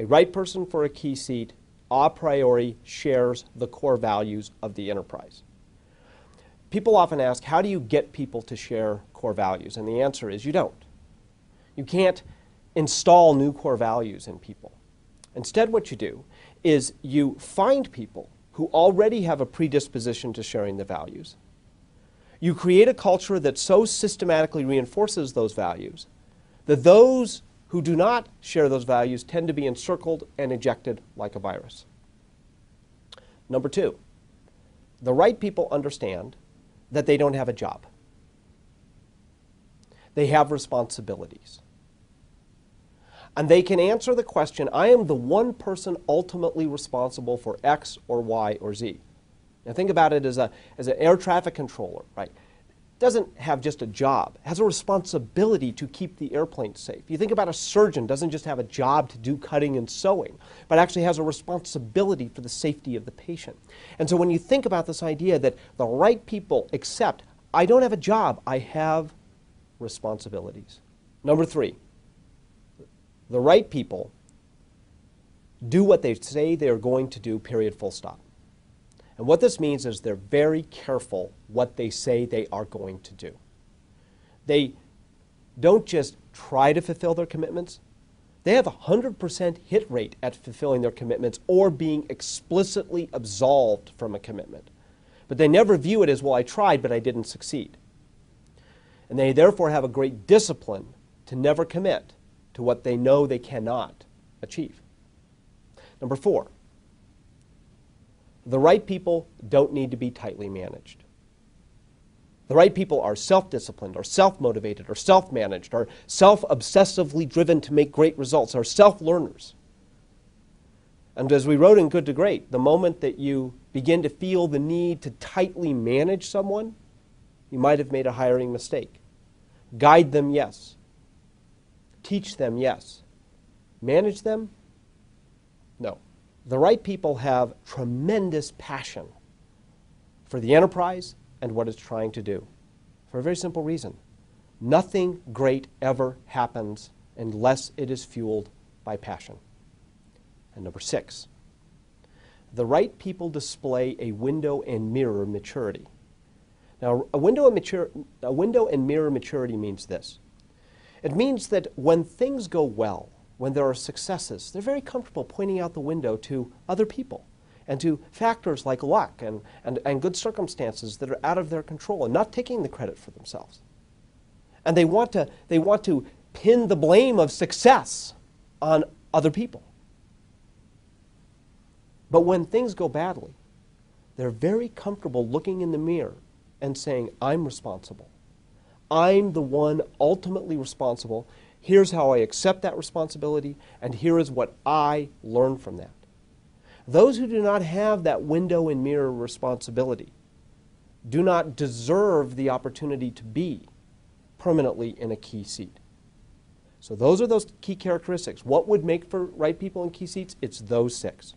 A right person for a key seat a priori shares the core values of the enterprise. People often ask, how do you get people to share core values? And the answer is you don't. You can't install new core values in people. Instead, what you do is you find people who already have a predisposition to sharing the values. You create a culture that so systematically reinforces those values that those who do not share those values tend to be encircled and ejected like a virus. Number two, the right people understand that they don't have a job. They have responsibilities. And they can answer the question, I am the one person ultimately responsible for X or Y or Z. Now think about it as an air traffic controller, right? Doesn't have just a job, has a responsibility to keep the airplane safe. You think about a surgeon, doesn't just have a job to do cutting and sewing, but actually has a responsibility for the safety of the patient. And so when you think about this idea that the right people accept, I don't have a job, I have responsibilities. Number three, the right people do what they say they are going to do, period, full stop. And what this means is they're very careful what they say they are going to do. They don't just try to fulfill their commitments. They have a 100% hit rate at fulfilling their commitments or being explicitly absolved from a commitment. But they never view it as, well, I tried, but I didn't succeed. And they therefore have a great discipline to never commit to what they know they cannot achieve. Number four, the right people don't need to be tightly managed. The right people are self-disciplined, or self-motivated, or self-managed, or self-obsessively driven to make great results, or self-learners. And as we wrote in Good to Great, the moment that you begin to feel the need to tightly manage someone, you might have made a hiring mistake. Guide them, yes. Teach them, yes. Manage them? No. The right people have tremendous passion for the enterprise and what it's trying to do, for a very simple reason. Nothing great ever happens unless it is fueled by passion. And number six, the right people display a window and mirror maturity. Now, a window and mirror maturity means this. It means that when things go well, when there are successes, they're very comfortable pointing out the window to other people and to factors like luck and good circumstances that are out of their control and not taking the credit for themselves. And they want to pin the blame of success on other people. But when things go badly, they're very comfortable looking in the mirror and saying, I'm responsible. I'm the one ultimately responsible. Here's how I accept that responsibility, and here is what I learn from that. Those who do not have that window and mirror responsibility do not deserve the opportunity to be permanently in a key seat. So those are those key characteristics. What would make for right people in key seats? It's those six.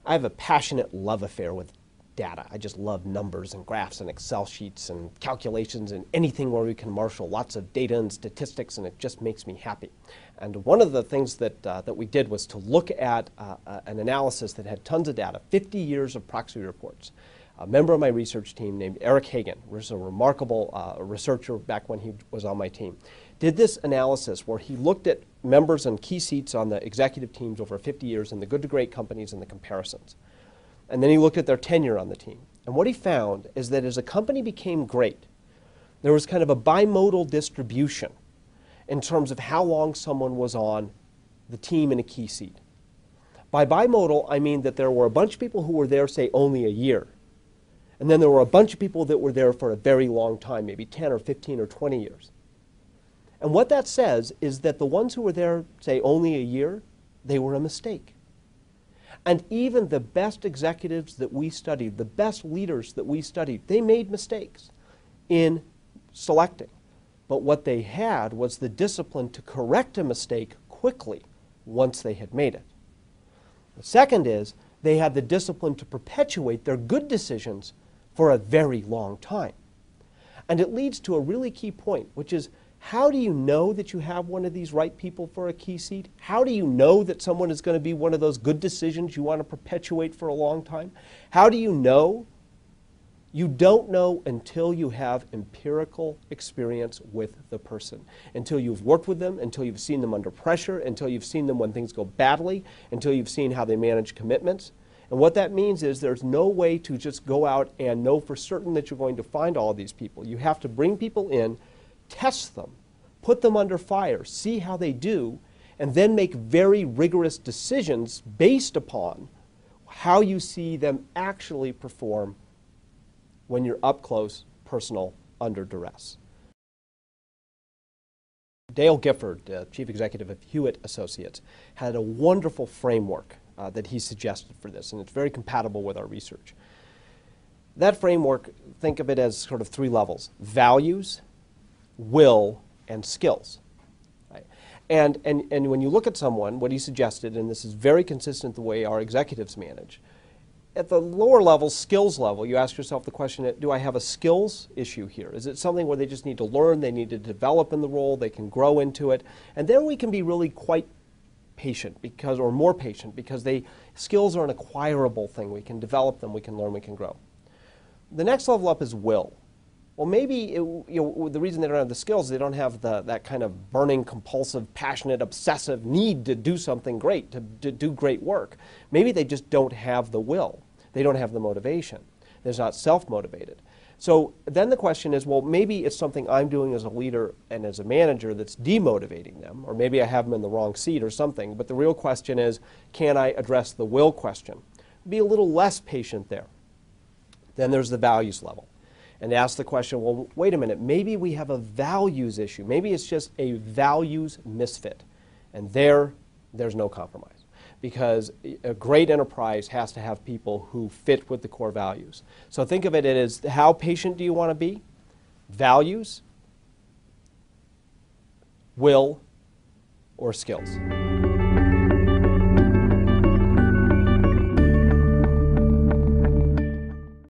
I have a passionate love affair with data. I just love numbers and graphs and Excel sheets and calculations and anything where we can marshal lots of data and statistics, and it just makes me happy. And one of the things that we did was to look at an analysis that had tons of data, 50 years of proxy reports. A member of my research team named Eric Hagan, who was a remarkable researcher back when he was on my team, did this analysis where he looked at members and key seats on the executive teams over 50 years in the good to great companies and the comparisons. And then he looked at their tenure on the team. And what he found is that as a company became great, there was kind of a bimodal distribution in terms of how long someone was on the team in a key seat. By bimodal, I mean that there were a bunch of people who were there, say, only a year. And then there were a bunch of people that were there for a very long time, maybe 10 or 15 or 20 years. And what that says is that the ones who were there, say, only a year, they were a mistake. And even the best executives that we studied, the best leaders that we studied, they made mistakes in selecting. But what they had was the discipline to correct a mistake quickly once they had made it. The second is they had the discipline to perpetuate their good decisions for a very long time. And it leads to a really key point, which is How do you know that you have one of these right people for a key seat? How do you know that someone is going to be one of those good decisions you want to perpetuate for a long time? How do you know? You don't know until you have empirical experience with the person, until you've worked with them, until you've seen them under pressure, until you've seen them when things go badly, until you've seen how they manage commitments. And what that means is there's no way to just go out and know for certain that you're going to find all of these people. You have to bring people in, test them, put them under fire, see how they do, and then make very rigorous decisions based upon how you see them actually perform when you're up close, personal, under duress. Dale Gifford, chief executive of Hewitt Associates, had a wonderful framework that he suggested for this, and it's very compatible with our research. That framework, think of it as sort of three levels: values, will, and skills. Right? And when you look at someone, what he suggested, and this is very consistent the way our executives manage, at the lower level, skills level, you ask yourself the question, do I have a skills issue here? Is it something where they just need to learn, they need to develop in the role, they can grow into it? And then we can be really quite patient, or more patient, because skills are an acquirable thing. We can develop them, we can learn, we can grow. The next level up is will. Well, maybe the reason they don't have the skills, they don't have that kind of burning, compulsive, passionate, obsessive need to do something great, to do great work. Maybe they just don't have the will. They don't have the motivation. They're not self-motivated. So then the question is, well, maybe it's something I'm doing as a leader and as a manager that's demotivating them, or maybe I have them in the wrong seat or something. But the real question is, can I address the will question? Be a little less patient there. Then there's the values level. And ask the question, well, wait a minute, maybe we have a values issue. Maybe it's just a values misfit. And there's no compromise. Because a great enterprise has to have people who fit with the core values. So think of it as, how patient do you want to be? Values, will, or skills?